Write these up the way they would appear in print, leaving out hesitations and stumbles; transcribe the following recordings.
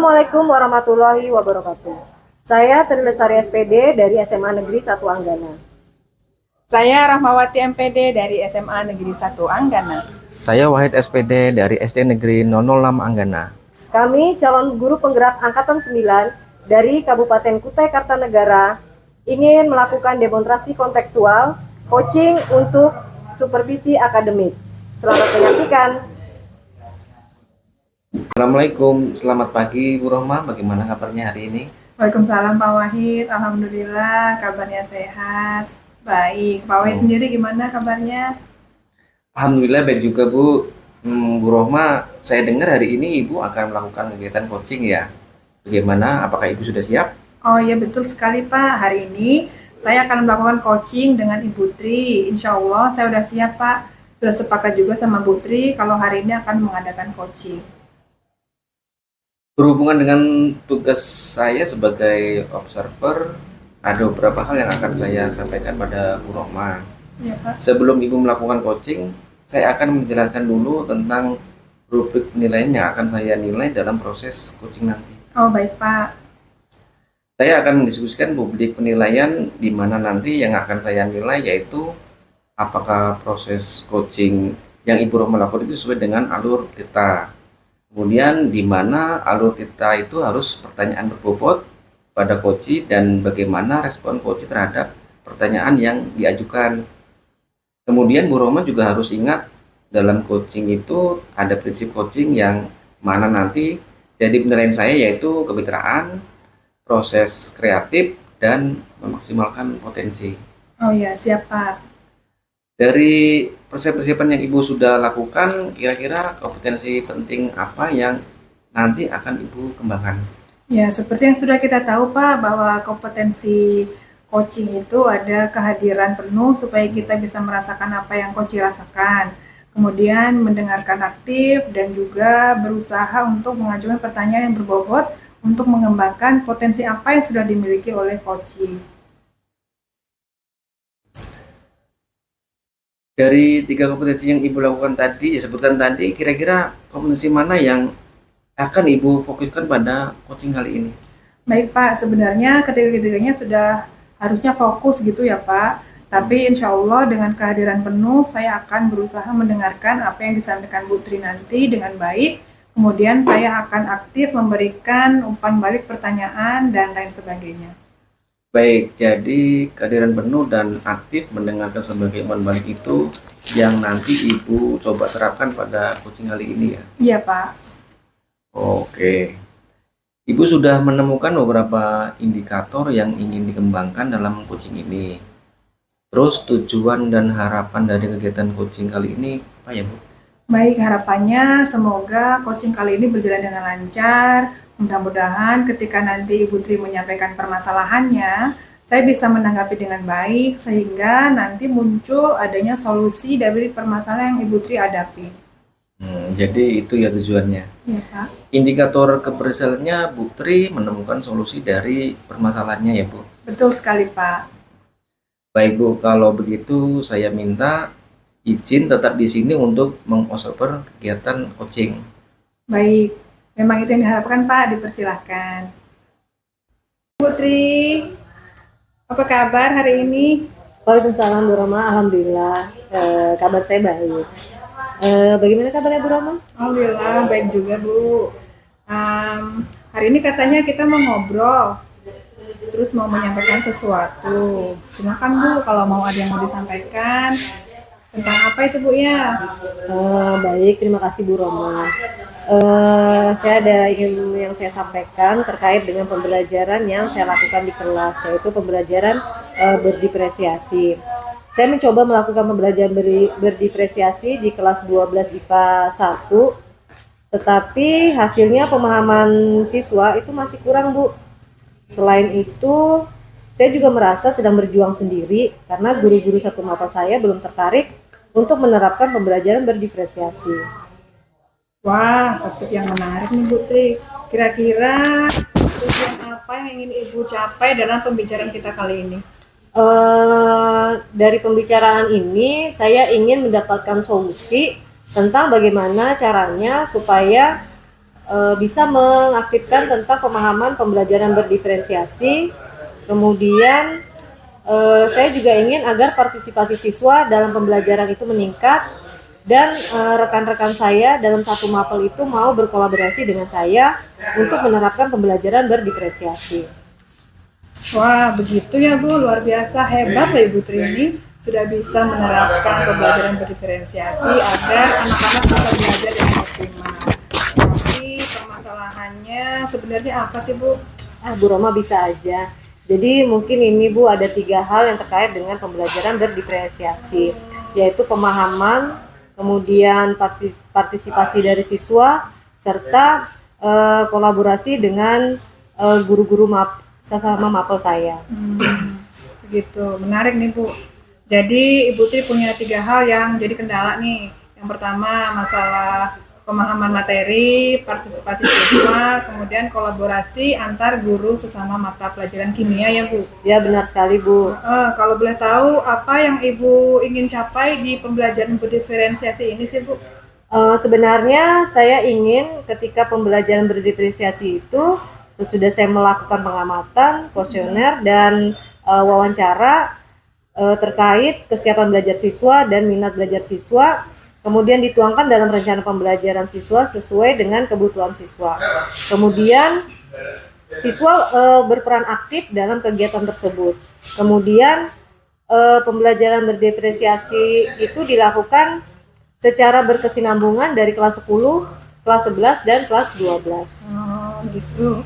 Assalamualaikum warahmatullahi wabarakatuh. Saya Tri Lestari SPD dari SMA Negeri 1 Anggana. Saya Rahmawati MPD dari SMA Negeri 1 Anggana. Saya Wahid SPD dari SD Negeri 006 Anggana. Kami calon guru penggerak Angkatan 9 dari Kabupaten Kutai Kartanegara ingin melakukan demonstrasi kontekstual coaching untuk supervisi akademik. Selamat menyaksikan. Assalamualaikum, selamat pagi Bu Rohmah, bagaimana kabarnya hari ini? Waalaikumsalam Pak Wahid, Alhamdulillah kabarnya sehat. Baik, Pak Wahid sendiri gimana kabarnya? Alhamdulillah baik juga Bu. Bu Rohmah, saya dengar hari ini Ibu akan melakukan kegiatan coaching ya. Bagaimana, apakah Ibu sudah siap? Oh iya betul sekali Pak, hari ini saya akan melakukan coaching dengan Ibu Tri. Insya Allah saya sudah siap Pak, sudah sepakat juga sama Bu Tri kalau hari ini akan mengadakan coaching. Berhubungan dengan tugas saya sebagai observer, ada beberapa hal yang akan saya sampaikan pada Bu Rohmah. Ya Pak. Sebelum Ibu melakukan coaching, saya akan menjelaskan dulu tentang rubrik penilaian yang akan saya nilai dalam proses coaching nanti. Oh baik Pak. Saya akan mendiskusikan rubrik penilaian di mana nanti yang akan saya nilai yaitu apakah proses coaching yang Ibu Rohmah lakukan itu sesuai dengan alur kita. Kemudian di mana alur kita itu harus pertanyaan berbobot pada coach dan bagaimana respon coach terhadap pertanyaan yang diajukan. Kemudian Bu Rohmah juga harus ingat dalam coaching itu ada prinsip coaching yang mana nanti jadi penilaian saya yaitu kemitraan, proses kreatif, dan memaksimalkan potensi. Oh ya siap Pak. Dari persiapan yang Ibu sudah lakukan, kira-kira kompetensi penting apa yang nanti akan Ibu kembangkan? Ya, seperti yang sudah kita tahu Pak, bahwa kompetensi coaching itu ada kehadiran penuh supaya kita bisa merasakan apa yang coach rasakan. Kemudian mendengarkan aktif dan juga berusaha untuk mengajukan pertanyaan yang berbobot untuk mengembangkan potensi apa yang sudah dimiliki oleh coaching. Dari 3 kompetensi yang Ibu lakukan tadi, sebutkan tadi, kira-kira kompetensi mana yang akan Ibu fokuskan pada coaching kali ini? Baik Pak, sebenarnya ketiga-tiganya sudah harusnya fokus gitu ya Pak. Tapi insya Allah dengan kehadiran penuh saya akan berusaha mendengarkan apa yang disampaikan Bu Tri nanti dengan baik. Kemudian saya akan aktif memberikan umpan balik pertanyaan dan lain sebagainya. Baik, jadi kehadiran penuh dan aktif mendengarkan sebagai umpan balik itu yang nanti Ibu coba terapkan pada coaching kali ini ya? Iya Pak. Oke. Ibu sudah menemukan beberapa indikator yang ingin dikembangkan dalam coaching ini. Terus tujuan dan harapan dari kegiatan coaching kali ini apa ya Bu? Baik, harapannya semoga coaching kali ini berjalan dengan lancar. Mudah-mudahan ketika nanti Ibu Tri menyampaikan permasalahannya, saya bisa menanggapi dengan baik sehingga nanti muncul adanya solusi dari permasalahan yang Ibu Tri hadapi. Jadi itu ya tujuannya. Ya Pak. Indikator keberhasilannya Bu Tri menemukan solusi dari permasalahannya ya Bu. Betul sekali Pak. Baik Bu, kalau begitu saya minta izin tetap di sini untuk mengobserver kegiatan coaching. Baik, memang itu yang diharapkan Pak, dipersilahkan. Putri, apa kabar hari ini? Waalaikumsalam Bu Rohmah, alhamdulillah kabar saya baik. Bagaimana kabarnya Bu Rohmah? Alhamdulillah, baik juga Bu. Hari ini katanya kita mau ngobrol, terus mau menyampaikan sesuatu. Silakan Bu, kalau mau ada yang mau disampaikan. Tentang apa itu Bu ya? Baik, terima kasih Bu Rohmah. Saya ada yang saya sampaikan terkait dengan pembelajaran yang saya lakukan di kelas, yaitu pembelajaran berdiferensiasi. Saya mencoba melakukan pembelajaran berdiferensiasi di kelas 12 IPA 1, tetapi hasilnya pemahaman siswa itu masih kurang Bu. Selain itu, saya juga merasa sedang berjuang sendiri karena guru-guru satu mapa saya belum tertarik untuk menerapkan pembelajaran berdiferensiasi. Wah, topik yang menarik nih Bu Tri. Kira-kira tujuan apa yang ingin Ibu capai dalam pembicaraan kita kali ini? Dari pembicaraan ini saya ingin mendapatkan solusi tentang bagaimana caranya supaya bisa mengaktifkan tentang pemahaman pembelajaran berdiferensiasi. Kemudian saya juga ingin agar partisipasi siswa dalam pembelajaran itu meningkat dan rekan-rekan saya dalam satu mapel itu mau berkolaborasi dengan saya untuk menerapkan pembelajaran berdiferensiasi. Wah, begitu ya Bu, luar biasa, hebat ya Ibu Trini sudah bisa menerapkan pembelajaran berdiferensiasi agar anak-anak bisa belajar dengan optimal. Tapi permasalahannya sebenarnya apa sih Bu? Bu Roma bisa aja. Jadi mungkin ini Bu ada 3 hal yang terkait dengan pembelajaran berdiferensiasi, yaitu pemahaman, kemudian partisipasi dari siswa, serta kolaborasi dengan guru-guru sesama mapel saya. Begitu, menarik nih Bu. Jadi Ibu Tri punya 3 hal yang jadi kendala nih. Yang pertama masalah pemahaman materi, partisipasi siswa, kemudian kolaborasi antar guru sesama mata pelajaran kimia ya Bu. Ya benar sekali Bu. Kalau boleh tahu apa yang Ibu ingin capai di pembelajaran berdiferensiasi ini sih Bu? Sebenarnya saya ingin ketika pembelajaran berdiferensiasi itu sesudah saya melakukan pengamatan, kuesioner dan wawancara terkait kesiapan belajar siswa dan minat belajar siswa, kemudian dituangkan dalam rencana pembelajaran siswa sesuai dengan kebutuhan siswa. Kemudian siswa berperan aktif dalam kegiatan tersebut. Kemudian pembelajaran berdiferensiasi itu dilakukan secara berkesinambungan dari kelas 10, kelas 11, dan kelas 12. Oh gitu.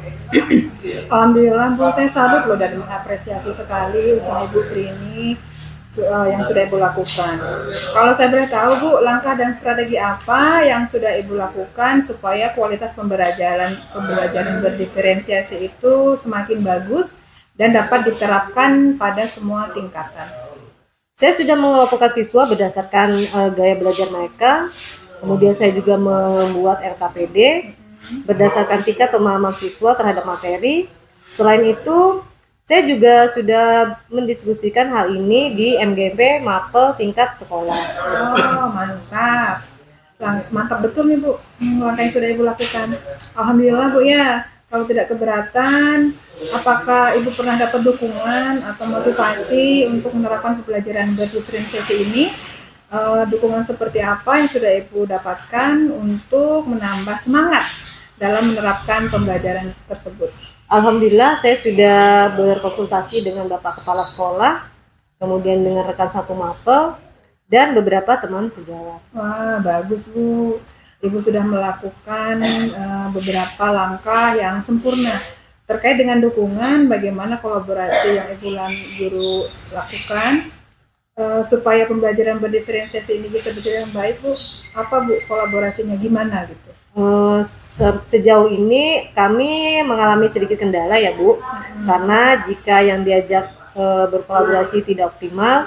Alhamdulillah Bu, saya salut loh dan mengapresiasi sekali usaha Ibu Trini yang sudah Ibu lakukan. Kalau saya boleh tahu Bu, langkah dan strategi apa yang sudah Ibu lakukan supaya kualitas pembelajaran berdiferensiasi itu semakin bagus dan dapat diterapkan pada semua tingkatan? Saya sudah mengelompokkan siswa berdasarkan gaya belajar mereka. Kemudian saya juga membuat RKPD berdasarkan tingkat pemahaman siswa terhadap materi. Selain itu, saya juga sudah mendiskusikan hal ini di MGP Mapel tingkat sekolah. Oh, mantap. Mantap betul nih Bu, langkah yang sudah Ibu lakukan. Alhamdulillah Bu ya. Kalau tidak keberatan, apakah Ibu pernah dapat dukungan atau motivasi untuk menerapkan pembelajaran berdiferensiasi ini? Dukungan seperti apa yang sudah Ibu dapatkan untuk menambah semangat dalam menerapkan pembelajaran tersebut? Alhamdulillah saya sudah berkonsultasi dengan Bapak Kepala Sekolah, kemudian dengan rekan satu mapel, dan beberapa teman sejawat. Wah, bagus Bu. Ibu sudah melakukan beberapa langkah yang sempurna. Terkait dengan dukungan, bagaimana kolaborasi yang Ibu Guru lakukan supaya pembelajaran berdiferensiasi ini bisa berjalan dengan baik Bu? Apa Bu kolaborasinya, gimana gitu? Sejauh ini kami mengalami sedikit kendala ya Bu, karena jika yang diajak berkolaborasi tidak optimal,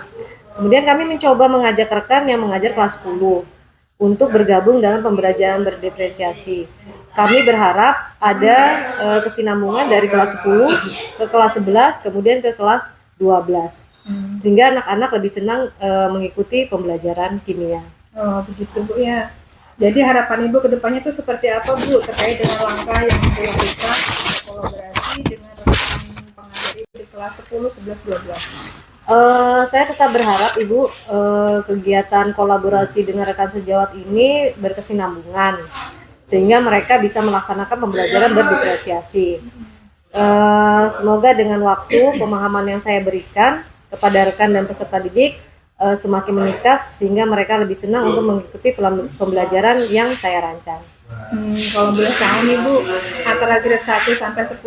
kemudian kami mencoba mengajak rekan yang mengajar kelas 10 untuk bergabung dalam pembelajaran berdiferensiasi. Kami berharap ada kesinambungan dari kelas 10 ke kelas 11, kemudian ke kelas 12, sehingga anak-anak lebih senang mengikuti pembelajaran kimia. Oh begitu Bu ya. Jadi harapan Ibu ke depannya itu seperti apa Bu terkait dengan langkah yang Ibu lakukan kolaborasi dengan rekan pengajar Ibu di kelas 10, 11, 12? Saya tetap berharap Ibu kegiatan kolaborasi dengan rekan sejawat ini berkesinambungan sehingga mereka bisa melaksanakan pembelajaran berdiferensiasi. Semoga dengan waktu pemahaman yang saya berikan kepada rekan dan peserta didik semakin meningkat sehingga mereka lebih senang untuk mengikuti pembelajaran yang saya rancang. Kalau boleh tahu nih Bu, antara grade 1 sampai 10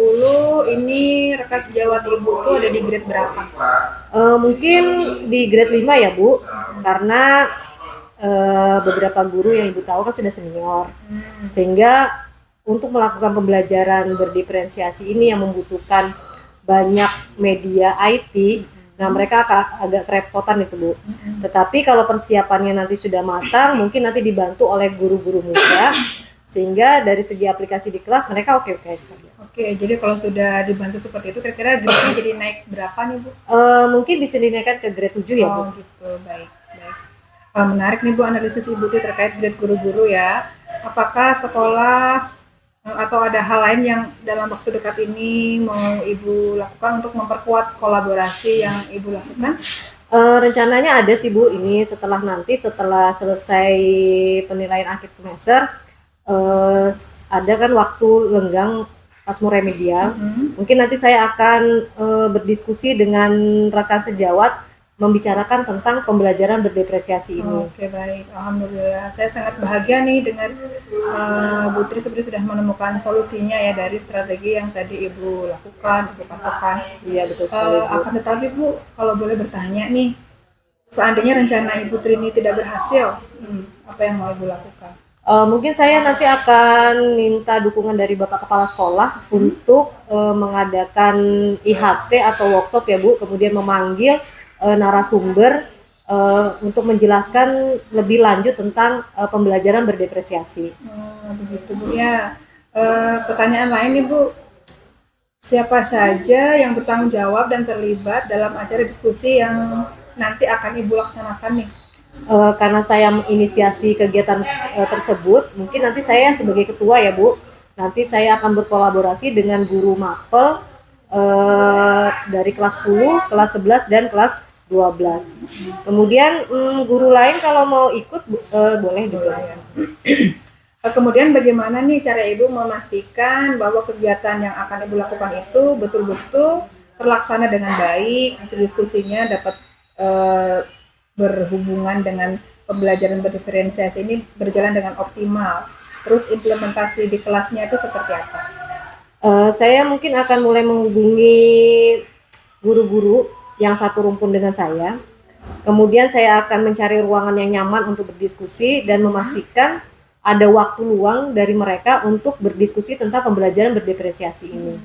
ini rekan sejawat Ibu tuh ada di grade berapa? Mungkin di grade 5 ya Bu, karena beberapa guru yang Ibu tahu kan sudah senior, sehingga untuk melakukan pembelajaran berdiferensiasi ini yang membutuhkan banyak media IT, nah mereka agak kerepotan itu Bu. Tetapi kalau persiapannya nanti sudah matang, mungkin nanti dibantu oleh guru-guru muda, sehingga dari segi aplikasi di kelas mereka oke-oke saja. Oke, jadi kalau sudah dibantu seperti itu, kira-kira grade-nya jadi naik berapa nih Bu? Mungkin bisa dinaikkan ke grade 7 ya Bu. Oh gitu, baik. Menarik nih Bu analisis Ibu terkait grade guru-guru ya. Apakah sekolah atau ada hal lain yang dalam waktu dekat ini mau Ibu lakukan untuk memperkuat kolaborasi yang Ibu lakukan? Rencananya ada sih Bu, ini setelah selesai penilaian akhir semester, eh, ada kan waktu lenggang pas mau remedial. Mungkin nanti saya akan berdiskusi dengan rekan sejawat membicarakan tentang pembelajaran berdepresiasi ini. Oke, baik. Alhamdulillah. Saya sangat bahagia nih dengan Bu Tri sebenarnya sudah menemukan solusinya ya dari strategi yang tadi Ibu lakukan, Ibu patokan. Iya betul sekali Bu. Akan tetapi Bu, kalau boleh bertanya nih, seandainya rencana Ibu Tri ini tidak berhasil, apa yang mau Ibu lakukan? Mungkin saya nanti akan minta dukungan dari Bapak Kepala Sekolah untuk mengadakan IHT atau workshop ya Bu, kemudian memanggil narasumber untuk menjelaskan lebih lanjut tentang pembelajaran berdepresiasi. Begitu Bu ya. Pertanyaan lain nih Bu, siapa saja yang bertanggung jawab dan terlibat dalam acara diskusi yang nanti akan Ibu laksanakan nih? Karena saya menginisiasi kegiatan tersebut, mungkin nanti saya sebagai ketua ya Bu, nanti saya akan berkolaborasi dengan guru mapel dari kelas 10, kelas 11, dan kelas 12. Kemudian guru lain kalau mau ikut boleh juga. Kemudian bagaimana nih cara Ibu memastikan bahwa kegiatan yang akan Ibu lakukan itu betul-betul terlaksana dengan baik, hasil diskusinya dapat berhubungan dengan pembelajaran berdiferensiasi ini berjalan dengan optimal. Terus implementasi di kelasnya itu seperti apa? Saya mungkin akan mulai menghubungi guru-guru yang satu rumpun dengan saya. Kemudian saya akan mencari ruangan yang nyaman untuk berdiskusi dan memastikan ada waktu luang dari mereka untuk berdiskusi tentang pembelajaran berdepresiasi ini.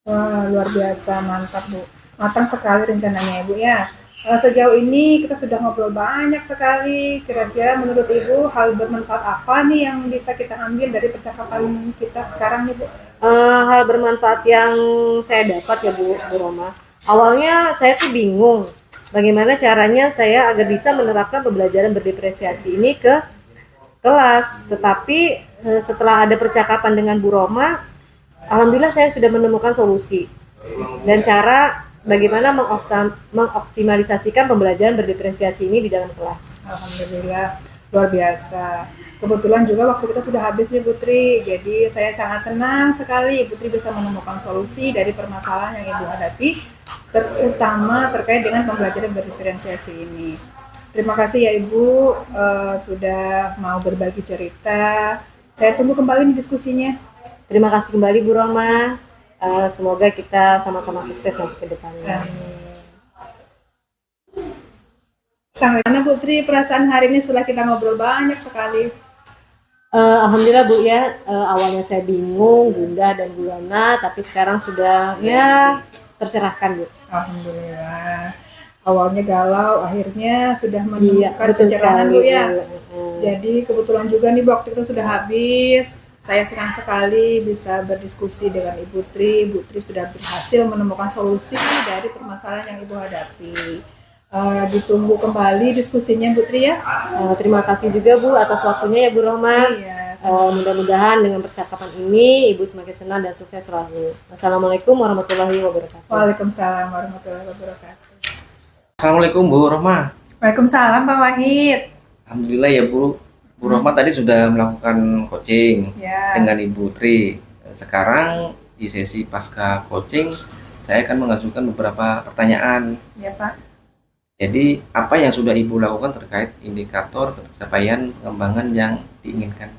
Wah, luar biasa, mantap Bu. Matang sekali rencananya Ibu ya. Sejauh ini kita sudah ngobrol banyak sekali. Kira-kira menurut Ibu hal bermanfaat apa nih yang bisa kita ambil dari percakapan kita sekarang nih Bu? Hal bermanfaat yang saya dapat ya Bu Roma. Awalnya saya sih bingung bagaimana caranya saya agar bisa menerapkan pembelajaran berdepresiasi ini ke kelas. Tetapi setelah ada percakapan dengan Bu Roma, alhamdulillah saya sudah menemukan solusi dan cara bagaimana mengoptimalisasikan pembelajaran berdiferensiasi ini di dalam kelas. Alhamdulillah, luar biasa. Kebetulan juga waktu kita sudah habis nih Putri, jadi saya sangat senang sekali Putri bisa menemukan solusi dari permasalahan yang Ibu hadapi, terutama terkait dengan pembelajaran berdiferensiasi ini. Terima kasih ya Ibu sudah mau berbagi cerita. Saya tunggu kembali nih diskusinya. Terima kasih kembali Bu Roma. Semoga kita sama-sama sukses nanti ke depannya. Bagaimana Putri perasaan hari ini setelah kita ngobrol banyak sekali? Alhamdulillah Bu ya, awalnya saya bingung, gundah dan gulana, tapi sekarang sudah ya tercerahkan Bu. Alhamdulillah. Awalnya galau, akhirnya sudah menemukan pencerahan Bu ya. Jadi kebetulan juga nih waktu itu sudah habis. Saya senang sekali bisa berdiskusi dengan Ibu Tri. Ibu Tri sudah berhasil menemukan solusi dari permasalahan yang Ibu hadapi. Ditunggu kembali diskusinya Bu Tri ya. Terima kasih juga Bu atas waktunya ya Bu Roma. Iya. Mudah-mudahan dengan percakapan ini Ibu semakin senang dan sukses selalu. Assalamualaikum warahmatullahi wabarakatuh. Waalaikumsalam warahmatullahi wabarakatuh. Assalamualaikum Bu Rohmah. Waalaikumsalam Pak Wahid. Alhamdulillah ya Bu Rohmah tadi sudah melakukan coaching dengan Ibu Tri. Sekarang di sesi pasca coaching saya akan mengajukan beberapa pertanyaan. Ya Pak. Jadi apa yang sudah Ibu lakukan terkait indikator pencapaian pengembangan yang diinginkan?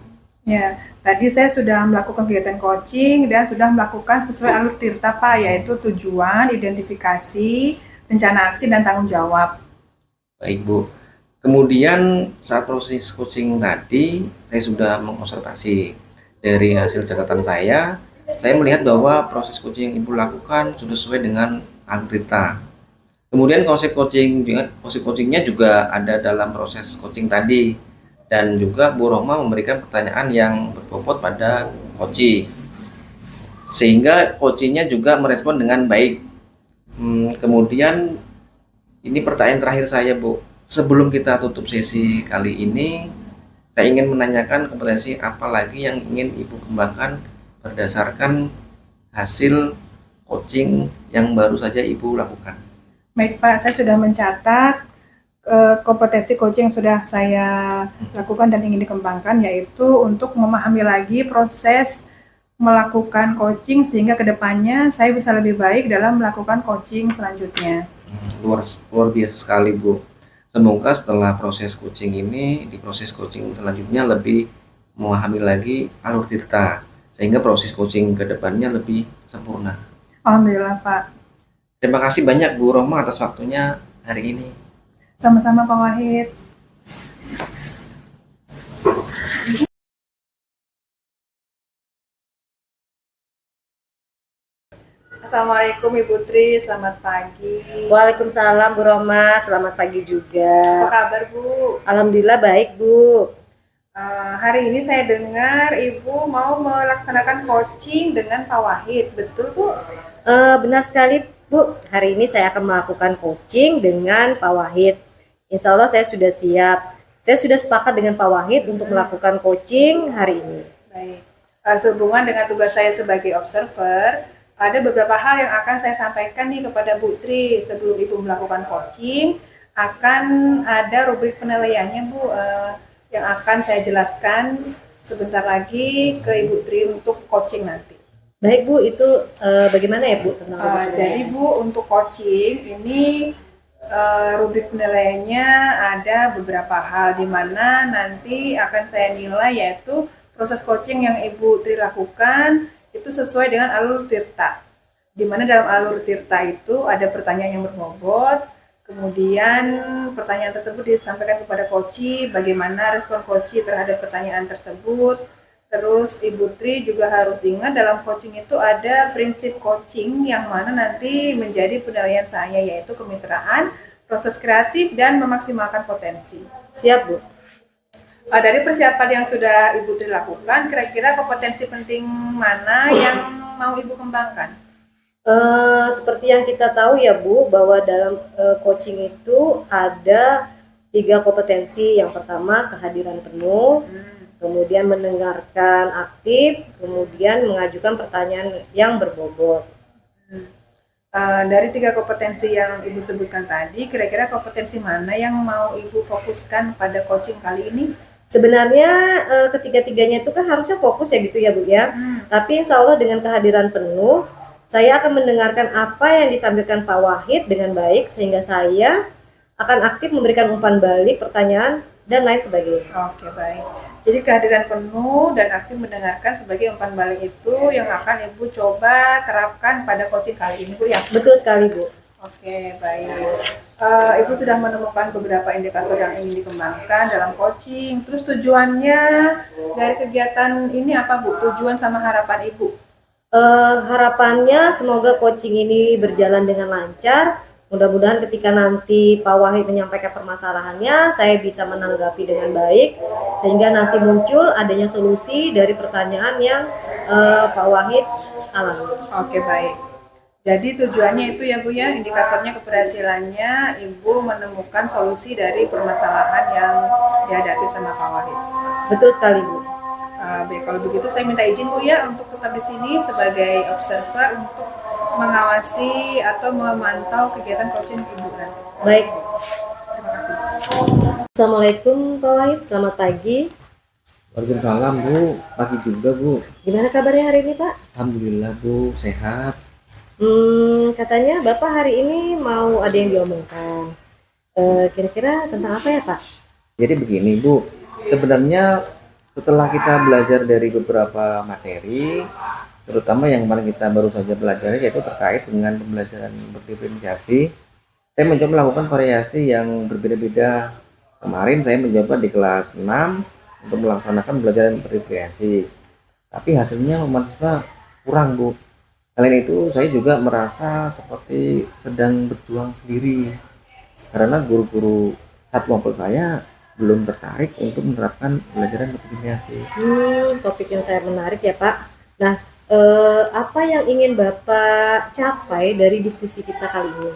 Ya, tadi saya sudah melakukan kegiatan coaching dan sudah melakukan sesuai alur Tirta Pak, yaitu tujuan, identifikasi, rencana aksi, dan tanggung jawab. Baik Bu. Kemudian saat proses coaching tadi saya sudah mengobservasi dari hasil catatan saya melihat bahwa proses coaching yang Ibu lakukan sudah sesuai dengan alur Tirta. Kemudian konsep coachingnya juga ada dalam proses coaching tadi, dan juga Bu Rohmah memberikan pertanyaan yang berbobot pada coaching, sehingga coachingnya juga merespon dengan baik. Kemudian ini pertanyaan terakhir saya Bu, sebelum kita tutup sesi kali ini, Saya ingin menanyakan kompetensi apa lagi yang ingin Ibu kembangkan berdasarkan hasil coaching yang baru saja Ibu lakukan. Baik Pak, saya sudah mencatat kompetensi coaching yang sudah saya lakukan dan ingin dikembangkan, yaitu untuk memahami lagi proses melakukan coaching sehingga kedepannya saya bisa lebih baik dalam melakukan coaching selanjutnya. Luar biasa sekali Bu. Semoga setelah proses coaching ini, di proses coaching selanjutnya lebih memahami lagi alur tirta, sehingga proses coaching ke depannya lebih sempurna. Alhamdulillah Pak. Terima kasih banyak Bu Roma atas waktunya hari ini. Sama-sama Pak Wahid. Assalamualaikum Ibu Tri, selamat pagi. Waalaikumsalam Bu Roma, selamat pagi Apa juga. kabar Bu? Alhamdulillah baik Bu. Hari ini saya dengar Ibu mau melaksanakan coaching dengan Pak Wahid, betul Bu? Benar sekali Bu, hari ini saya akan melakukan coaching dengan Pak Wahid. Insya Allah saya sudah siap. Saya sudah sepakat dengan Pak Wahid untuk melakukan coaching hari ini. Baik. Sehubungan dengan tugas saya sebagai observer, ada beberapa hal yang akan saya sampaikan nih kepada Bu Tri sebelum Ibu melakukan coaching. Akan ada rubrik penilaiannya Bu, yang akan saya jelaskan sebentar lagi ke Ibu Tri untuk coaching nanti. Baik Bu, itu bagaimana ya Bu tentang Jadi Bu, untuk coaching ini rubrik penilaiannya ada beberapa hal di mana nanti akan saya nilai, yaitu proses coaching yang Ibu Tri lakukan itu sesuai dengan alur tirta. Di mana dalam alur tirta itu ada pertanyaan yang berbobot, kemudian pertanyaan tersebut disampaikan kepada coach, bagaimana respon coach terhadap pertanyaan tersebut. Terus Ibu Tri juga harus ingat dalam coaching itu ada prinsip coaching yang mana nanti menjadi penilaian saya, yaitu kemitraan, proses kreatif, dan memaksimalkan potensi. Siap Bu. Dari persiapan yang sudah Ibu Tri lakukan, kira-kira kompetensi penting mana yang mau Ibu kembangkan? Seperti yang kita tahu ya Bu, bahwa dalam coaching itu ada 3 kompetensi. Yang pertama kehadiran penuh, kemudian mendengarkan aktif, kemudian mengajukan pertanyaan yang berbobot. Dari 3 kompetensi yang Ibu sebutkan tadi, kira-kira kompetensi mana yang mau Ibu fokuskan pada coaching kali ini? Sebenarnya ketiga-tiganya itu kan harusnya fokus ya gitu ya Bu ya. Tapi insya Allah dengan kehadiran penuh, saya akan mendengarkan apa yang disampaikan Pak Wahid dengan baik, sehingga saya akan aktif memberikan umpan balik, pertanyaan, dan lain sebagainya. Oke, baik. Jadi kehadiran penuh dan aktif mendengarkan sebagai umpan balik itu yang akan Ibu coba terapkan pada coaching kali ini Bu ya? Betul sekali Bu. Oke, baik. Ibu sudah menemukan beberapa indikator yang ingin dikembangkan dalam coaching. Terus tujuannya dari kegiatan ini apa Bu? Tujuan sama harapan Ibu? Harapannya semoga coaching ini berjalan dengan lancar. Mudah-mudahan ketika nanti Pak Wahid menyampaikan permasalahannya, saya bisa menanggapi dengan baik, sehingga nanti muncul adanya solusi dari pertanyaan yang Pak Wahid alami. Oke, baik. Jadi tujuannya itu ya Bu ya, indikatornya keberhasilannya Ibu menemukan solusi dari permasalahan yang dihadapi sama Pak Wahid. Betul sekali Bu. Baik, kalau begitu saya minta izin Bu ya untuk tetap di sini sebagai observer untuk mengawasi atau memantau kegiatan coaching Ibu nanti. Baik. Terima kasih. Assalamualaikum Pak Wahid, selamat pagi. Waalaikumsalam Bu, pagi juga Bu. Gimana kabarnya hari ini Pak? Alhamdulillah Bu, sehat. Katanya Bapak hari ini mau ada yang diomongkan. Kira-kira tentang apa ya Pak? Jadi begini Bu, sebenarnya setelah kita belajar dari beberapa materi, terutama yang kemarin kita baru saja belajar, yaitu terkait dengan pembelajaran berdiferensiasi, saya mencoba melakukan variasi yang berbeda-beda. Kemarin saya mencoba di kelas 6 untuk melaksanakan pembelajaran berdiferensiasi, tapi hasilnya mahasiswa kurang Bu. Selain itu saya juga merasa seperti sedang berjuang sendiri, karena guru-guru satu maupun saya belum tertarik untuk menerapkan pembelajaran berdiferensiasi. Topik yang saya menarik ya Pak. Nah, apa yang ingin Bapak capai dari diskusi kita kali ini?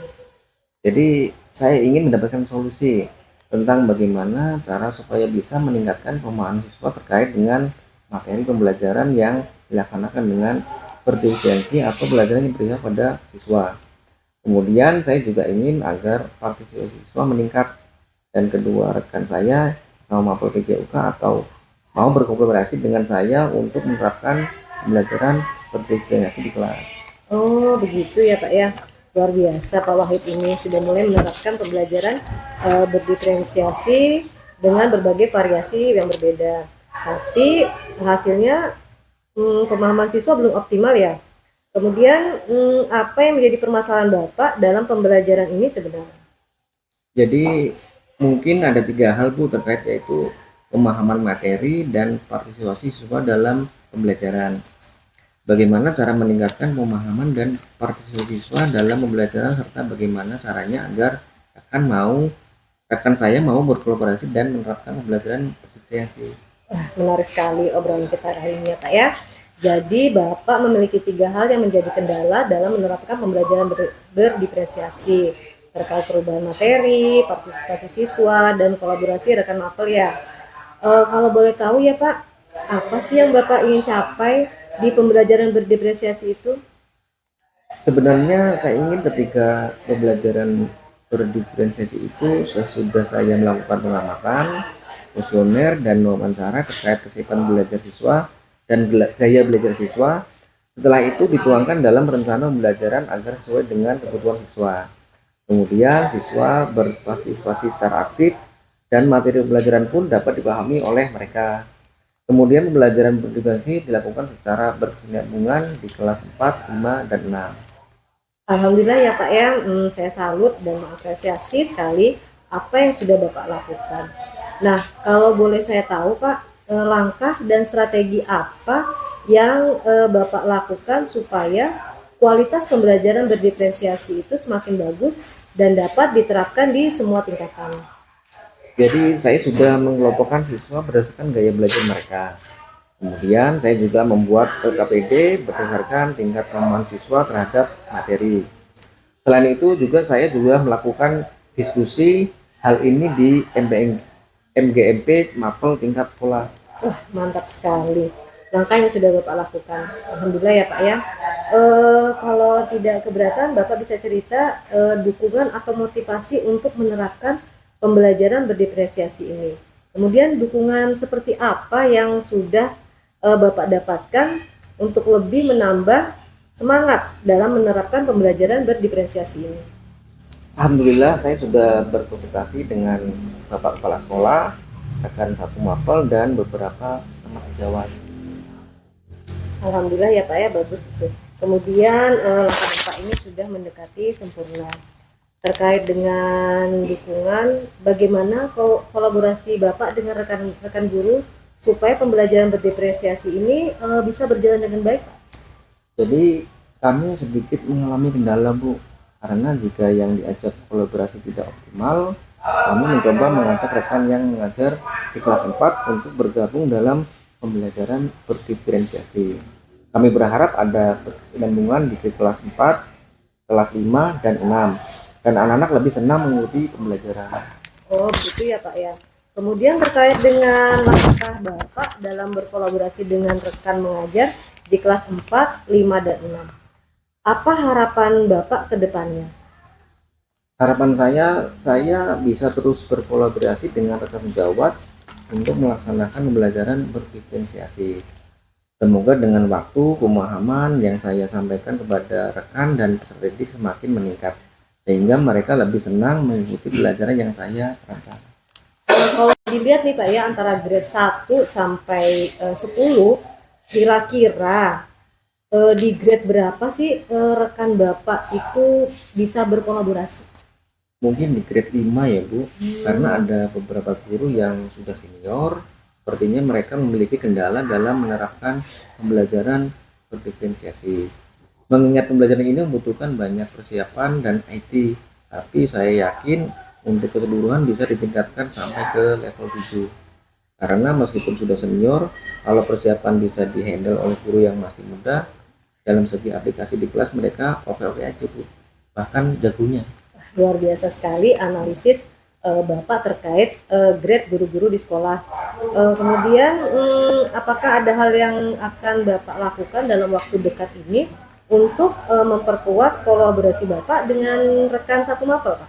Jadi saya ingin mendapatkan solusi tentang bagaimana cara supaya bisa meningkatkan pemahaman siswa terkait dengan materi pembelajaran yang dilaksanakan dengan berdifferensi atau pembelajaran yang bersifat pada siswa. Kemudian saya juga ingin agar partisipasi siswa meningkat, dan kedua rekan saya mau mapel PJUK atau mau berkolaborasi dengan saya untuk menerapkan pembelajaran berdifferensiasi di kelas. Oh begitu ya Pak ya, luar biasa Pak Wahid ini sudah mulai menerapkan pembelajaran berdiferensiasi dengan berbagai variasi yang berbeda. Tapi hasilnya pemahaman siswa belum optimal ya. Kemudian apa yang menjadi permasalahan Bapak dalam pembelajaran ini sebenarnya? Jadi mungkin ada 3 hal Bu terkait, yaitu pemahaman materi dan partisipasi siswa dalam pembelajaran. Bagaimana cara meningkatkan pemahaman dan partisipasi siswa dalam pembelajaran, serta bagaimana caranya agar rekan saya mau berkolaborasi dan menerapkan pembelajaran berdifferensiasi. Menarik sekali obrolan kita hari ini ya Pak ya. Jadi Bapak memiliki 3 hal yang menjadi kendala dalam menerapkan pembelajaran berdiferensiasi terkait perubahan materi, partisipasi siswa, dan kolaborasi rekan mapel ya. Kalau boleh tahu ya Pak, apa sih yang Bapak ingin capai di pembelajaran berdiferensiasi itu? Sebenarnya saya ingin ketika pembelajaran berdiferensiasi itu, sesudah saya melakukan pengamatan, kuesioner, dan wawancara terkait kesiapan belajar siswa dan gaya belajar siswa, setelah itu dituangkan dalam rencana pembelajaran agar sesuai dengan kebutuhan siswa. Kemudian siswa berpartisipasi secara aktif dan materi pembelajaran pun dapat dipahami oleh mereka. Kemudian pembelajaran berdifferensiasi dilakukan secara berkesinambungan di kelas 4, 5, dan 6. Alhamdulillah ya Pak ya, saya salut dan mengapresiasi sekali apa yang sudah Bapak lakukan. Nah, kalau boleh saya tahu Pak, langkah dan strategi apa yang Bapak lakukan supaya kualitas pembelajaran berdiferensiasi itu semakin bagus dan dapat diterapkan di semua tingkatan? Jadi saya sudah mengelompokkan siswa berdasarkan gaya belajar mereka. Kemudian saya juga membuat KPD berdasarkan tingkat pemahaman siswa terhadap materi. Selain itu juga saya juga melakukan diskusi hal ini di MGMP Mapel tingkat sekolah. Wah, mantap sekali langkah yang sudah Bapak lakukan. Alhamdulillah ya Pak ya. Kalau tidak keberatan, Bapak bisa cerita dukungan atau motivasi untuk menerapkan pembelajaran berdiferensiasi ini. Kemudian dukungan seperti apa yang sudah Bapak dapatkan untuk lebih menambah semangat dalam menerapkan pembelajaran berdiferensiasi ini? Alhamdulillah saya sudah berkomunikasi dengan Bapak Kepala Sekolah, rekan satu mapel, dan beberapa teman sejawat. Alhamdulillah ya Pak ya, bagus itu. Kemudian langkah Bapak ini sudah mendekati sempurna. Terkait dengan dukungan, bagaimana kolaborasi Bapak dengan rekan-rekan guru supaya pembelajaran berdiferensiasi ini bisa berjalan dengan baik, Pak? Jadi kami sedikit mengalami kendala Bu, karena jika yang diajak kolaborasi tidak optimal, kami mencoba mengajak rekan yang mengajar di kelas 4 untuk bergabung dalam pembelajaran berdiferensiasi. Kami berharap ada kesinambungan di kelas 4, kelas 5, dan 6. Dan anak-anak lebih senang mengikuti pembelajaran. Oh begitu ya Pak ya. Kemudian terkait dengan langkah Bapak dalam berkolaborasi dengan rekan mengajar di kelas 4, 5, dan 6. Apa harapan Bapak ke depannya? Harapan saya bisa terus berkolaborasi dengan rekan sejawat untuk melaksanakan pembelajaran berdiferensiasi. Semoga dengan waktu pemahaman yang saya sampaikan kepada rekan dan peserta didik semakin meningkat, sehingga mereka lebih senang mengikuti pelajaran yang saya terangkan. Kalau dilihat nih Pak ya, antara grade 1 sampai 10, kira-kira di grade berapa sih rekan Bapak itu bisa berkolaborasi? Mungkin di grade 5 ya Bu, karena ada beberapa guru yang sudah senior, sepertinya mereka memiliki kendala dalam menerapkan pembelajaran berdiferensiasi. Mengingat pembelajaran ini membutuhkan banyak persiapan dan IT, tapi saya yakin untuk keseluruhan bisa ditingkatkan sampai ke level 7. Karena meskipun sudah senior, kalau persiapan bisa dihandle oleh guru yang masih muda, dalam segi aplikasi di kelas mereka oke-oke aja Bu, bahkan jagonya. Luar biasa sekali analisis Bapak terkait grade guru-guru di sekolah. Kemudian apakah ada hal yang akan Bapak lakukan dalam waktu dekat ini untuk memperkuat kolaborasi Bapak dengan rekan satu mapel, Pak?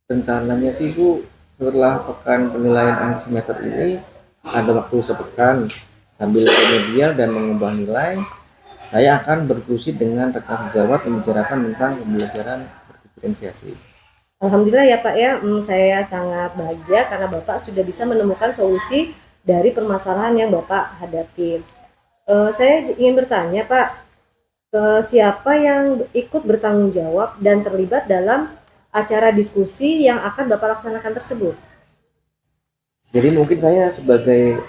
Rencananya sih Bu, setelah pekan penilaian akhir semester ini ada waktu sepekan sambil remedial dan mengubah nilai, saya akan berdiskusi dengan rekan sejawat membicarakan tentang pembelajaran berdiferensiasi. Alhamdulillah ya Pak ya, saya sangat bahagia karena Bapak sudah bisa menemukan solusi dari permasalahan yang Bapak hadapi. Saya ingin bertanya Pak, siapa yang ikut bertanggung jawab dan terlibat dalam acara diskusi yang akan Bapak laksanakan tersebut? Jadi mungkin saya sebagai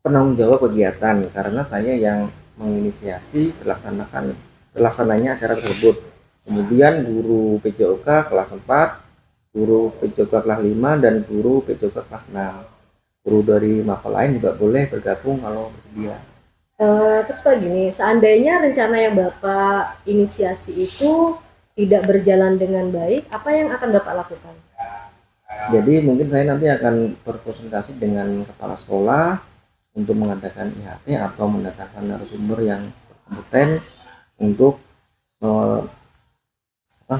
penanggung jawab kegiatan karena saya yang menginisiasi terlaksananya acara tersebut. Kemudian guru PJOK kelas 4, guru PJOK kelas 5, dan guru PJOK kelas 6. Guru dari mapel lain juga boleh bergabung kalau bersedia. Terus Pak gini, seandainya rencana yang Bapak inisiasi itu tidak berjalan dengan baik, apa yang akan Bapak lakukan? Jadi mungkin saya nanti akan berkonsultasi dengan kepala sekolah untuk mengadakan IHT atau mendatangkan narasumber yang berkompeten untuk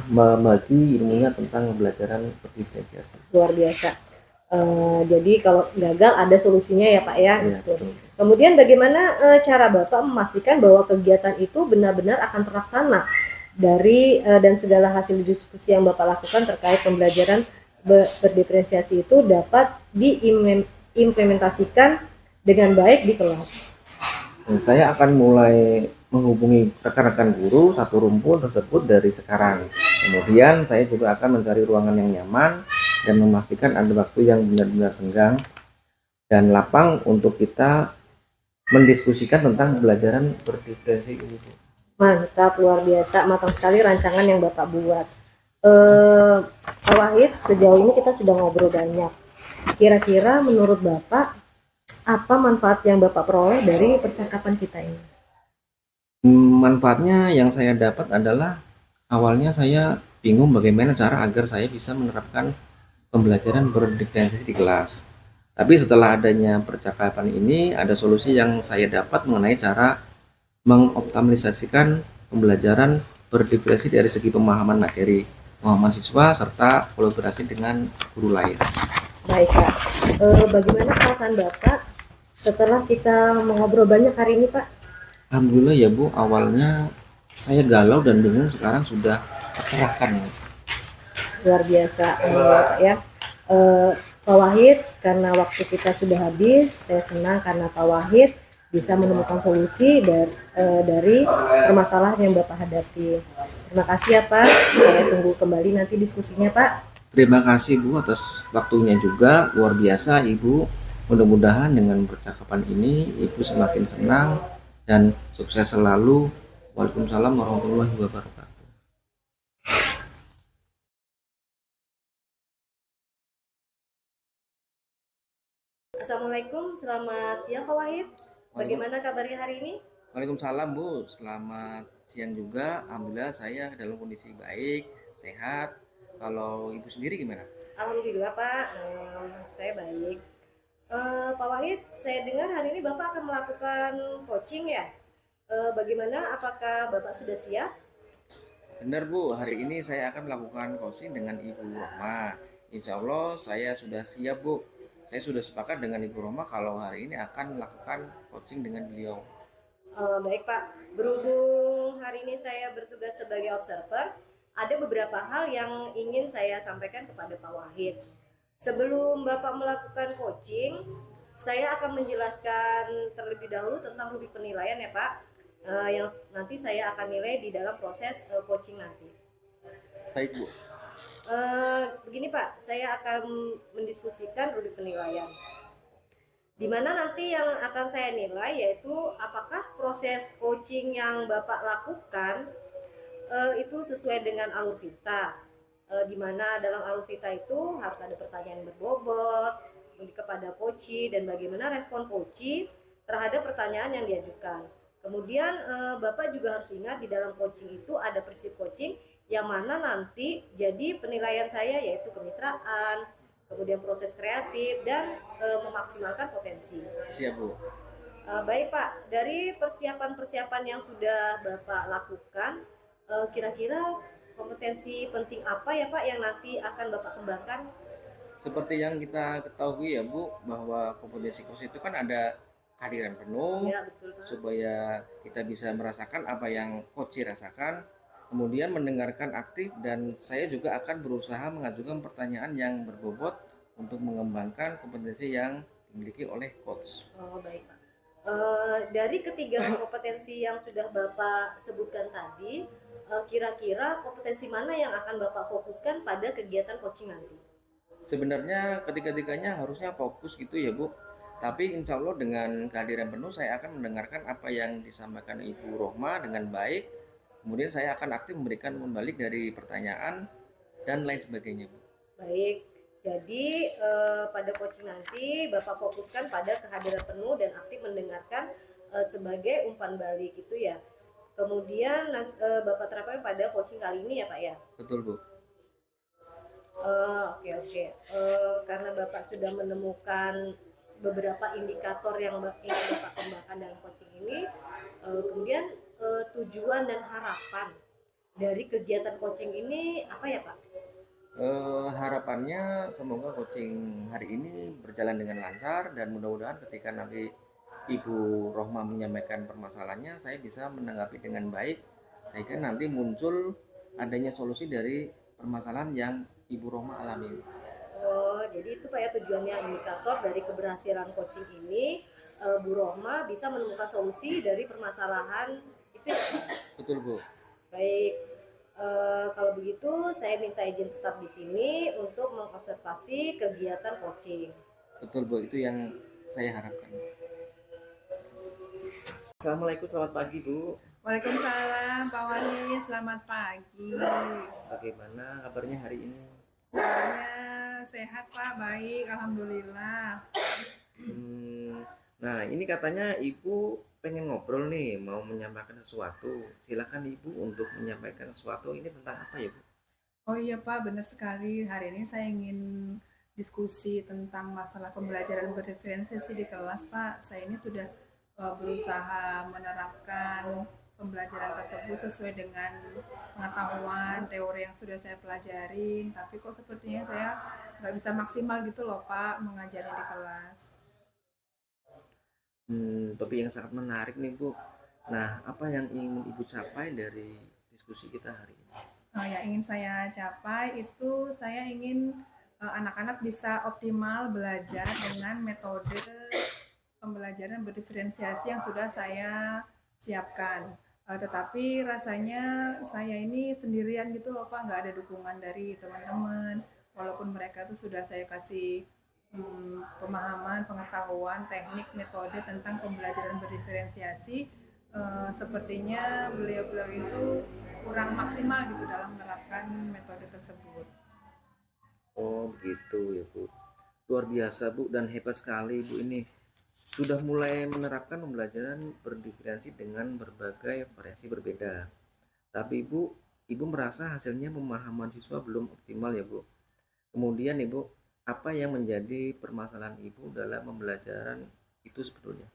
membagi ilmunya tentang pembelajaran berdiferensiasi. Luar biasa. Jadi kalau gagal ada solusinya ya Pak ya. Ya, Gitu. Kemudian bagaimana cara Bapak memastikan bahwa kegiatan itu benar-benar akan terlaksana dari dan segala hasil diskusi yang Bapak lakukan terkait pembelajaran berdiferensiasi itu dapat diimplementasikan dengan baik di kelas. Saya akan mulai menghubungi rekan-rekan guru satu rumpun tersebut dari sekarang. Kemudian saya juga akan mencari ruangan yang nyaman dan memastikan ada waktu yang benar-benar senggang dan lapang untuk kita mendiskusikan tentang pembelajaran berdiferensiasi ini. Mantap, luar biasa, matang sekali rancangan yang Bapak buat. Pak Wahid, sejauh ini kita sudah ngobrol banyak. Kira-kira menurut Bapak, apa manfaat yang Bapak peroleh dari percakapan kita ini? Manfaatnya yang saya dapat adalah awalnya saya bingung bagaimana cara agar saya bisa menerapkan pembelajaran berdiferensiasi di kelas. Tapi setelah adanya percakapan ini, ada solusi yang saya dapat mengenai cara mengoptimalisasikan pembelajaran berdiferensiasi dari segi pemahaman materi, pemahaman siswa, serta kolaborasi dengan guru lain. Baik Pak, bagaimana perasaan Bapak setelah kita mengobrol banyak hari ini Pak? Alhamdulillah ya Bu, awalnya saya galau dan bingung, sekarang sudah tercerahkan. Luar biasa Pak ya. Pak Wahid, karena waktu kita sudah habis, saya senang karena Pak Wahid bisa menemukan solusi dari permasalahan yang Bapak hadapi. Terima kasih ya Pak, saya tunggu kembali nanti diskusinya Pak. Terima kasih Bu atas waktunya juga, luar biasa Ibu. Mudah-mudahan dengan percakapan ini Ibu semakin senang dan sukses selalu. Waalaikumsalam warahmatullahi wabarakatuh. Assalamualaikum, selamat siang Pak Wahid. Bagaimana kabarnya hari ini? Waalaikumsalam Bu, selamat siang juga. Alhamdulillah saya dalam kondisi baik, sehat. Kalau Ibu sendiri gimana? Alhamdulillah Pak, saya baik. Pak Wahid, saya dengar hari ini Bapak akan melakukan coaching ya? Bagaimana? Apakah Bapak sudah siap? Benar Bu, hari ini saya akan melakukan coaching dengan Ibu Roma. Insya Allah saya sudah siap Bu. Saya sudah sepakat dengan Ibu Roma kalau hari ini akan melakukan coaching dengan beliau. Baik Pak, berhubung hari ini saya bertugas sebagai observer, ada beberapa hal yang ingin saya sampaikan kepada Pak Wahid. Sebelum Bapak melakukan coaching, saya akan menjelaskan terlebih dahulu tentang rubrik penilaian ya Pak, yang nanti saya akan nilai di dalam proses coaching nanti. Baik Bu. Begini Pak, saya akan mendiskusikan rubrik penilaian. Di mana nanti yang akan saya nilai yaitu apakah proses coaching yang Bapak lakukan itu sesuai dengan alur vita. Di mana dalam alur vita itu harus ada pertanyaan berbobot kepada coach dan bagaimana respon coach terhadap pertanyaan yang diajukan. Kemudian Bapak juga harus ingat di dalam coaching itu ada prinsip coaching yang mana nanti jadi penilaian saya yaitu kemitraan, kemudian proses kreatif, dan memaksimalkan potensi. Siap Bu. Baik Pak, dari persiapan-persiapan yang sudah Bapak lakukan, kira-kira kompetensi penting apa ya Pak yang nanti akan Bapak kembangkan? Seperti yang kita ketahui ya Bu, bahwa kompetensi coach itu kan ada kehadiran penuh, Ya, betul Pak. supaya kita bisa merasakan apa yang coach rasakan, kemudian mendengarkan aktif, dan saya juga akan berusaha mengajukan pertanyaan yang berbobot untuk mengembangkan kompetensi yang dimiliki oleh coach. Oh, baik Pak. Dari ketiga kompetensi yang sudah Bapak sebutkan tadi, kira-kira kompetensi mana yang akan Bapak fokuskan pada kegiatan coaching nanti? Sebenarnya ketiga-tiganya harusnya fokus gitu ya Bu. Tapi insya Allah dengan kehadiran penuh saya akan mendengarkan apa yang disampaikan Ibu Rohma dengan baik. Kemudian saya akan aktif memberikan membalik dari pertanyaan dan lain sebagainya Bu. Baik, jadi pada coaching nanti Bapak fokuskan pada kehadiran penuh dan aktif mendengarkan sebagai umpan balik itu ya. Kemudian Bapak terapkan pada coaching kali ini ya Pak ya. Betul Bu. Oke. Karena Bapak sudah menemukan beberapa indikator yang ingin Bapak kembangkan dalam coaching ini, kemudian tujuan dan harapan dari kegiatan coaching ini apa ya Pak? Harapannya semoga coaching hari ini berjalan dengan lancar, dan mudah-mudahan ketika nanti Ibu Rohma menyampaikan permasalahannya, saya bisa menanggapi dengan baik sehingga nanti muncul adanya solusi dari permasalahan yang Ibu Rohma alami. Oh, jadi itu Pak ya tujuannya, indikator dari keberhasilan coaching ini, Bu Rohma bisa menemukan solusi dari permasalahan itu ya Pak? Betul Bu. Baik, kalau begitu saya minta izin tetap di sini untuk mengobservasi kegiatan coaching. Betul Bu, itu yang saya harapkan. Assalamualaikum, selamat pagi Bu. Waalaikumsalam Pak Wali, selamat pagi. Bagaimana kabarnya hari ini? Kabarnya sehat Pak, baik, alhamdulillah. Nah, ini katanya Ibu pengen ngobrol nih, mau menyampaikan sesuatu. Silakan Ibu untuk menyampaikan sesuatu. Ini tentang apa ya Bu? Oh iya Pak, benar sekali. Hari ini saya ingin diskusi tentang masalah pembelajaran berdiferensiasi di kelas Pak. Saya ini sudah berusaha menerapkan pembelajaran tersebut sesuai dengan pengetahuan teori yang sudah saya pelajarin, tapi kok sepertinya saya nggak bisa maksimal gitu loh Pak mengajarnya di kelas. Topik yang sangat menarik nih Bu. Nah, apa yang ingin Ibu capai dari diskusi kita hari ini? Nah, yang ingin saya capai itu saya ingin anak-anak bisa optimal belajar dengan metode pembelajaran berdiferensiasi yang sudah saya siapkan. Tetapi rasanya saya ini sendirian gitu loh Pak, nggak ada dukungan dari teman-teman. Walaupun mereka tuh sudah saya kasih pemahaman, pengetahuan, teknik, metode tentang pembelajaran berdiferensiasi, sepertinya beliau-beliau itu kurang maksimal gitu dalam menerapkan metode tersebut. Oh, begitu ya Bu. Luar biasa Bu, dan hebat sekali Bu ini. Sudah mulai menerapkan pembelajaran berdiferensi dengan berbagai variasi berbeda. Tapi Ibu merasa hasilnya pemahaman siswa belum optimal ya Bu. Kemudian Ibu, apa yang menjadi permasalahan Ibu dalam pembelajaran itu sebetulnya?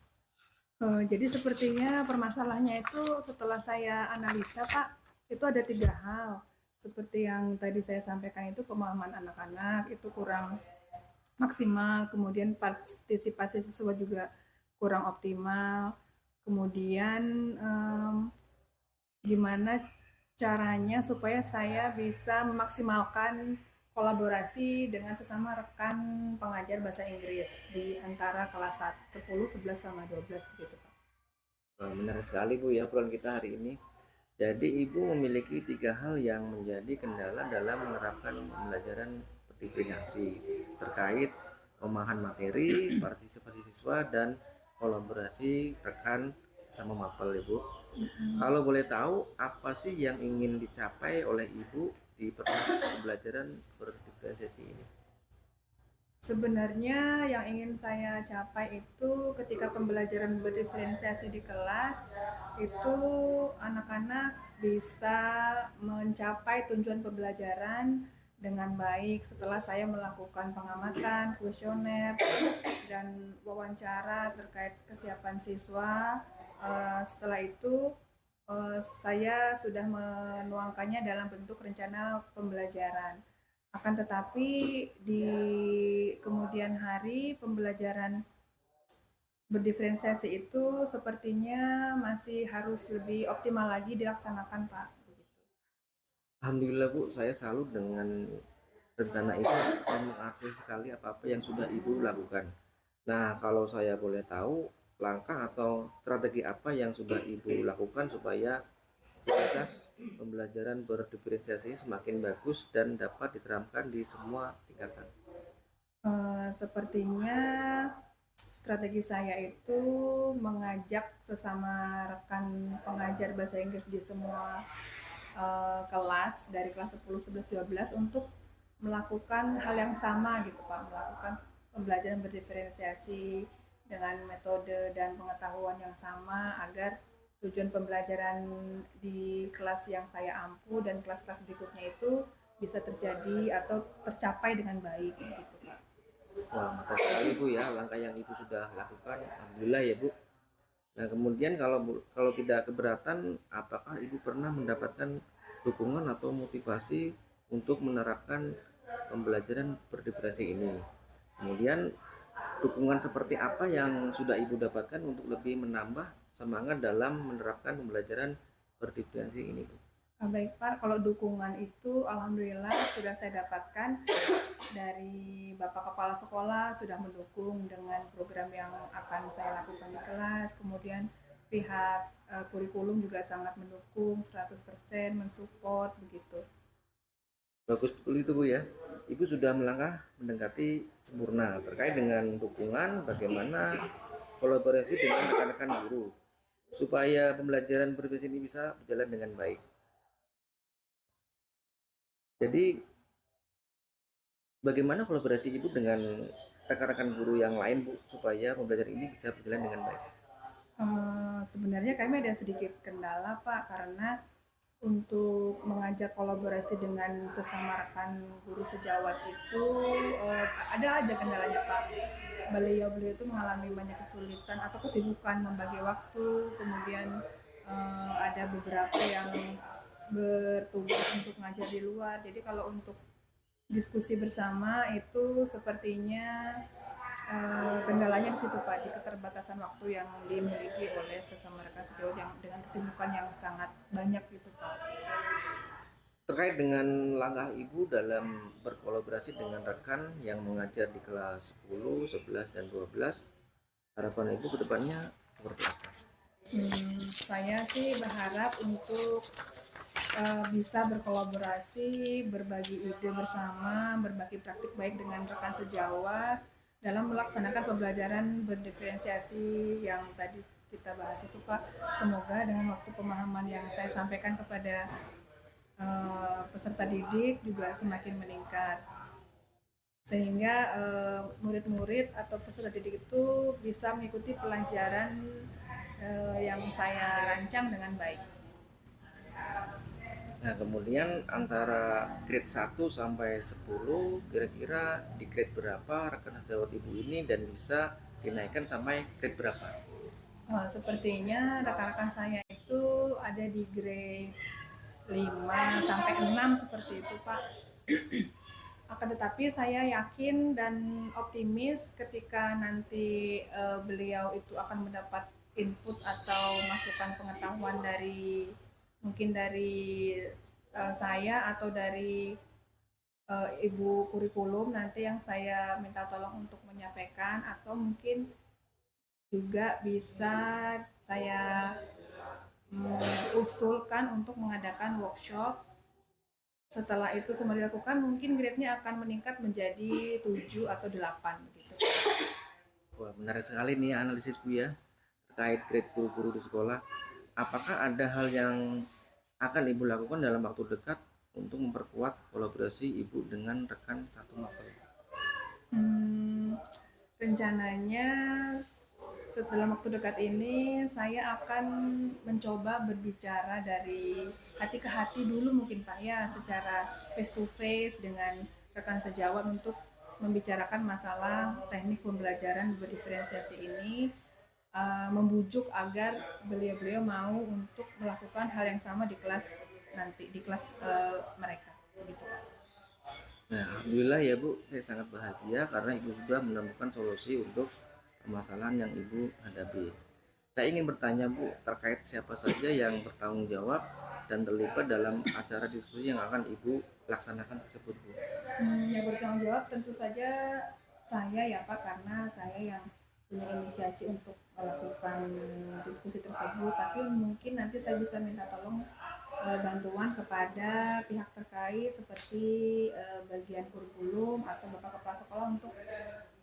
Jadi sepertinya permasalahannya itu setelah saya analisa Pak, itu ada 3 hal. Seperti yang tadi saya sampaikan itu pemahaman anak-anak itu kurang maksimal, kemudian partisipasi siswa juga kurang optimal, kemudian gimana caranya supaya saya bisa memaksimalkan kolaborasi dengan sesama rekan pengajar bahasa Inggris di antara kelas 10, 11, sama 12 gitu Pak. Benar sekali Bu ya obrolan kita hari ini. Jadi Ibu memiliki 3 hal yang menjadi kendala dalam menerapkan pembelajaran berdiferensiasi terkait pemahaman materi, partisipasi siswa, dan kolaborasi rekan sama mapel ya Bu. Kalau boleh tahu, apa sih yang ingin dicapai oleh Ibu di pembelajaran berdiferensiasi ini? Sebenarnya yang ingin saya capai itu ketika pembelajaran berdiferensiasi di kelas itu anak-anak bisa mencapai tujuan pembelajaran dengan baik setelah saya melakukan pengamatan, kuesioner, dan wawancara terkait kesiapan siswa. Setelah itu saya sudah menuangkannya dalam bentuk rencana pembelajaran. Akan tetapi di kemudian hari pembelajaran berdiferensiasi itu sepertinya masih harus lebih optimal lagi dilaksanakan, Pak. Begitu. Alhamdulillah Bu, saya salut dengan rencana itu dan mengakui sekali apa-apa yang sudah Ibu lakukan. Nah, kalau saya boleh tahu, langkah atau strategi apa yang sudah Ibu lakukan supaya kualitas pembelajaran berdiferensiasi semakin bagus dan dapat diterapkan di semua tingkatan? Sepertinya strategi saya itu mengajak sesama rekan pengajar bahasa Inggris di semua kelas dari kelas 10, 11, 12 untuk melakukan hal yang sama gitu Pak, melakukan pembelajaran berdiferensiasi dengan metode dan pengetahuan yang sama agar tujuan pembelajaran di kelas yang saya ampu dan kelas-kelas berikutnya itu bisa terjadi atau tercapai dengan baik gitu Pak. Wah, mantap sekali Bu ya, langkah yang Ibu sudah lakukan. Alhamdulillah ya Bu. Nah, kemudian kalau tidak keberatan, apakah Ibu pernah mendapatkan dukungan atau motivasi untuk menerapkan pembelajaran berdiferensi ini? Kemudian dukungan seperti apa yang sudah Ibu dapatkan untuk lebih menambah semangat dalam menerapkan pembelajaran berdiferensi ini, Bu? Baik Pak, kalau dukungan itu alhamdulillah sudah saya dapatkan dari Bapak Kepala Sekolah sudah mendukung dengan program yang akan saya lakukan di kelas. Kemudian pihak kurikulum juga sangat mendukung 100% mensupport begitu. Bagus betul itu Bu ya. Ibu sudah melangkah mendekati sempurna terkait dengan dukungan bagaimana kolaborasi dengan rekan-rekan guru supaya pembelajaran berbasis ini bisa berjalan dengan baik. Jadi bagaimana kolaborasi Ibu dengan rekan-rekan guru yang lain Bu supaya pembelajaran ini bisa berjalan dengan baik? Sebenarnya kami ada sedikit kendala Pak karena untuk mengajak kolaborasi dengan sesama rekan guru sejawat itu ada aja kendalanya Pak. Beliau-beliau itu mengalami banyak kesulitan atau kesibukan membagi waktu, kemudian ada beberapa yang bertugas untuk ngajar di luar. Jadi kalau untuk diskusi bersama itu sepertinya kendalanya di situ Pak, di keterbatasan waktu yang dimiliki oleh sesama rekan sejawat yang dengan kesibukan yang sangat banyak gitu Pak. Terkait dengan langkah Ibu dalam berkolaborasi dengan rekan yang mengajar di kelas 10, 11, dan 12, harapan Ibu ke depannya seperti apa? Saya sih berharap untuk bisa berkolaborasi, berbagi ide bersama, berbagi praktik baik dengan rekan sejawat dalam melaksanakan pembelajaran berdiferensiasi yang tadi kita bahas itu Pak. Semoga dengan waktu pemahaman yang saya sampaikan kepada peserta didik juga semakin meningkat sehingga murid-murid atau peserta didik itu bisa mengikuti pelajaran yang saya rancang dengan baik. Nah, kemudian antara grade 1 sampai 10, kira-kira di grade berapa rekan sejawat Ibu ini dan bisa dinaikkan sampai grade berapa? Sepertinya rekan-rekan saya itu ada di grade 5 sampai 6 seperti itu Pak. Akan tetapi saya yakin dan optimis ketika nanti beliau itu akan mendapat input atau masukan pengetahuan dari mungkin dari saya atau dari ibu kurikulum nanti yang saya minta tolong untuk menyampaikan atau mungkin juga bisa saya usulkan untuk mengadakan workshop. Setelah itu semua dilakukan, mungkin grade-nya akan meningkat menjadi 7 atau 8 begitu. Wah, menarik sekali nih analisis Bu ya terkait grade guru-guru di sekolah. Apakah ada hal yang akan Ibu lakukan dalam waktu dekat untuk memperkuat kolaborasi Ibu dengan rekan satu mapel? Rencananya Setelah waktu dekat ini, saya akan mencoba berbicara dari hati ke hati dulu mungkin Pak ya, secara face to face dengan rekan sejawat untuk membicarakan masalah teknik pembelajaran berdiferensiasi ini, membujuk agar beliau-beliau mau untuk melakukan hal yang sama di kelas nanti, di kelas mereka, begitu Pak. Nah, alhamdulillah ya Bu, saya sangat bahagia karena Ibu sudah menemukan solusi untuk permasalahan yang Ibu hadapi. Saya ingin bertanya Bu, terkait siapa saja yang bertanggung jawab dan terlibat dalam acara diskusi yang akan Ibu laksanakan tersebut Bu. Yang bertanggung jawab tentu saja saya ya Pak, karena saya yang punya inisiasi untuk melakukan diskusi tersebut. Tapi mungkin nanti saya bisa minta tolong bantuan kepada pihak terkait seperti bagian kurikulum atau Bapak Kepala Sekolah untuk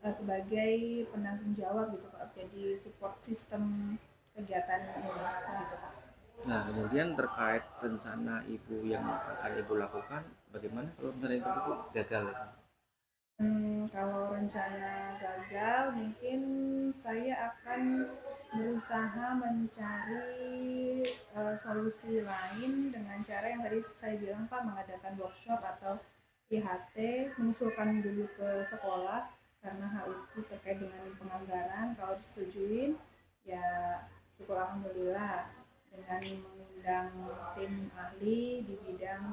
sebagai penanggung jawab gitu Pak. Jadi support sistem kegiatan ini gitu Pak. Nah, kemudian terkait rencana Ibu yang akan Ibu lakukan, bagaimana kalau misalnya Ibu gagal? Kalau rencana gagal, mungkin saya akan berusaha mencari solusi lain dengan cara yang tadi saya bilang Pak, mengadakan workshop atau IHT, mengusulkan dulu ke sekolah karena hal itu terkait dengan penganggaran. Kalau disetujuin, ya syukur alhamdulillah, dengan mengundang tim ahli di bidang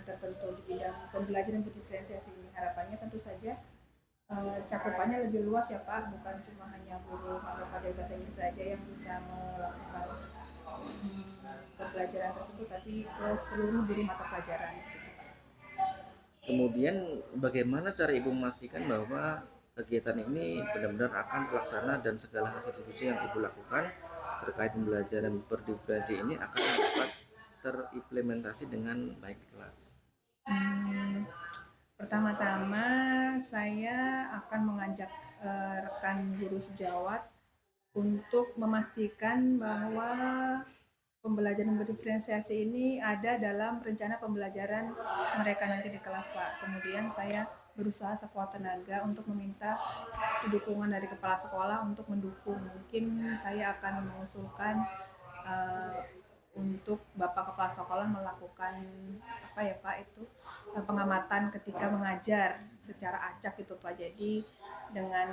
tertentu, di bidang pembelajaran berdiferensiasi ini. Harapannya tentu saja cakupannya lebih luas ya Pak, bukan cuma hanya guru atau pelajar bahasa Inggris saja yang bisa melakukan pembelajaran tersebut, tapi ke seluruh guru mata pelajaran. Kemudian bagaimana cara Ibu memastikan bahwa kegiatan ini benar-benar akan terlaksana dan segala hasil diskusi yang Ibu lakukan terkait pembelajaran berdiferensi ini akan dapat terimplementasi dengan baik di kelas? Pertama-tama saya akan mengajak rekan guru sejawat untuk memastikan bahwa pembelajaran berdiferensiasi ini ada dalam rencana pembelajaran mereka nanti di kelas Pak. Kemudian saya berusaha sekuat tenaga untuk meminta dukungan dari kepala sekolah untuk mendukung. Mungkin saya akan mengusulkan untuk Bapak Kepala Sekolah melakukan apa ya Pak itu pengamatan ketika mengajar secara acak itu Pak. Jadi dengan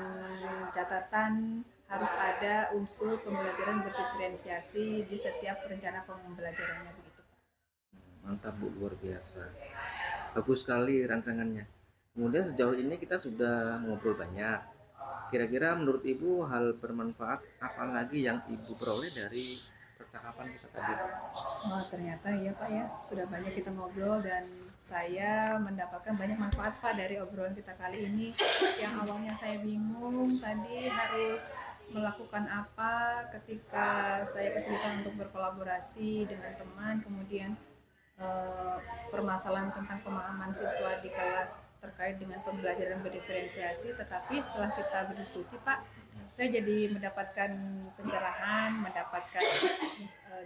catatan harus ada unsur pembelajaran berdiferensiasi di setiap rencana pembelajarannya begitu Pak. Mantap Bu, luar biasa. Bagus sekali rancangannya. Kemudian sejauh ini kita sudah ngobrol banyak. Kira-kira menurut Ibu hal bermanfaat apa lagi yang Ibu peroleh dari percakapan kita tadi? Oh ternyata ya Pak ya, sudah banyak kita ngobrol dan saya mendapatkan banyak manfaat Pak dari obrolan kita kali ini. Yang awalnya saya bingung tadi harus melakukan apa ketika saya kesulitan untuk berkolaborasi dengan teman, kemudian permasalahan tentang pemahaman siswa di kelas terkait dengan pembelajaran berdiferensiasi, tetapi setelah kita berdiskusi Pak, saya jadi mendapatkan pencerahan, mendapatkan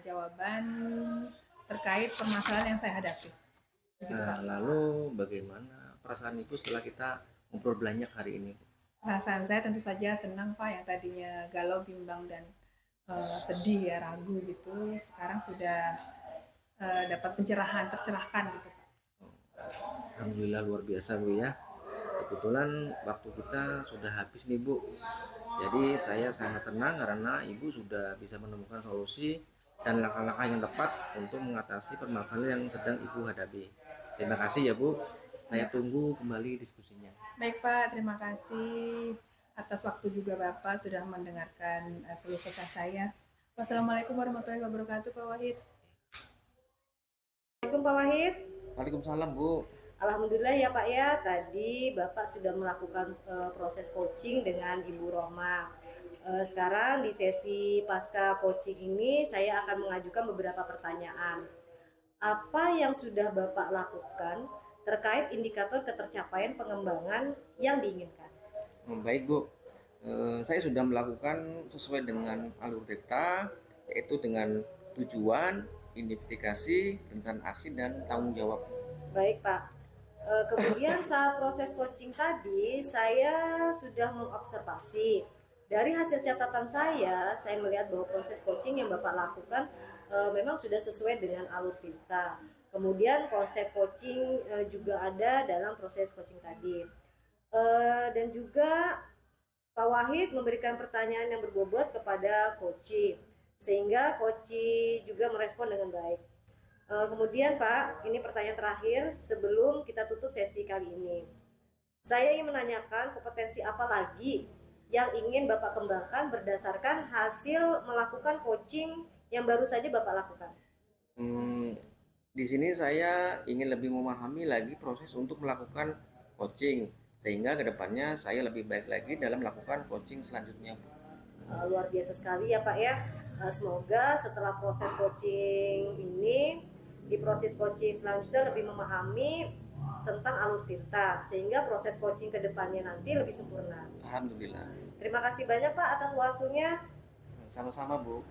jawaban terkait permasalahan yang saya hadapi. Begitu, Nah, Pak. lalu bagaimana perasaan Ibu setelah kita ngobrol banyak hari ini? Perasaan saya tentu saja senang Pak, yang tadinya galau, bimbang dan sedih ya, ragu gitu, sekarang sudah dapat pencerahan, tercerahkan gitu Pak. Alhamdulillah luar biasa Bu ya. Kebetulan waktu kita sudah habis nih Bu. Jadi saya sangat senang karena Ibu sudah bisa menemukan solusi dan langkah-langkah yang tepat untuk mengatasi permasalahan yang sedang Ibu hadapi. Terima kasih ya Bu. Saya tunggu kembali diskusinya. Baik Pak, terima kasih atas waktu juga Bapak sudah mendengarkan keluh kesah saya. Wassalamualaikum warahmatullahi wabarakatuh Pak Wahid. Assalamualaikum Pak Wahid. Waalaikumsalam Bu. Alhamdulillah ya Pak ya, tadi Bapak sudah melakukan proses coaching dengan Ibu Roma. Sekarang di sesi pasca coaching ini saya akan mengajukan beberapa pertanyaan. Apa yang sudah Bapak lakukan terkait indikator ketercapaian pengembangan yang diinginkan? Baik Bu. Saya sudah melakukan sesuai dengan alur data, yaitu dengan tujuan, identifikasi, rencana aksi, dan tanggung jawab. Baik Pak. Kemudian saat proses coaching tadi saya sudah mengobservasi Dari hasil catatan saya melihat bahwa proses coaching yang Bapak lakukan memang sudah sesuai dengan alur Tirta. Kemudian konsep coaching juga ada dalam proses coaching tadi. Dan juga Pak Wahid memberikan pertanyaan yang berbobot kepada coaching, sehingga coaching juga merespon dengan baik. Kemudian Pak, ini pertanyaan terakhir sebelum kita tutup sesi kali ini. Saya ingin menanyakan kompetensi apa lagi yang ingin Bapak kembangkan berdasarkan hasil melakukan coaching yang baru saja Bapak lakukan. Di sini saya ingin lebih memahami lagi proses untuk melakukan coaching, sehingga kedepannya saya lebih baik lagi dalam melakukan coaching selanjutnya. Luar biasa sekali ya Pak ya. Semoga setelah proses coaching ini, di proses coaching selanjutnya lebih memahami tentang alur Tirta, sehingga proses coaching kedepannya nanti lebih sempurna. Alhamdulillah. Terima kasih banyak Pak atas waktunya. Sama-sama Bu.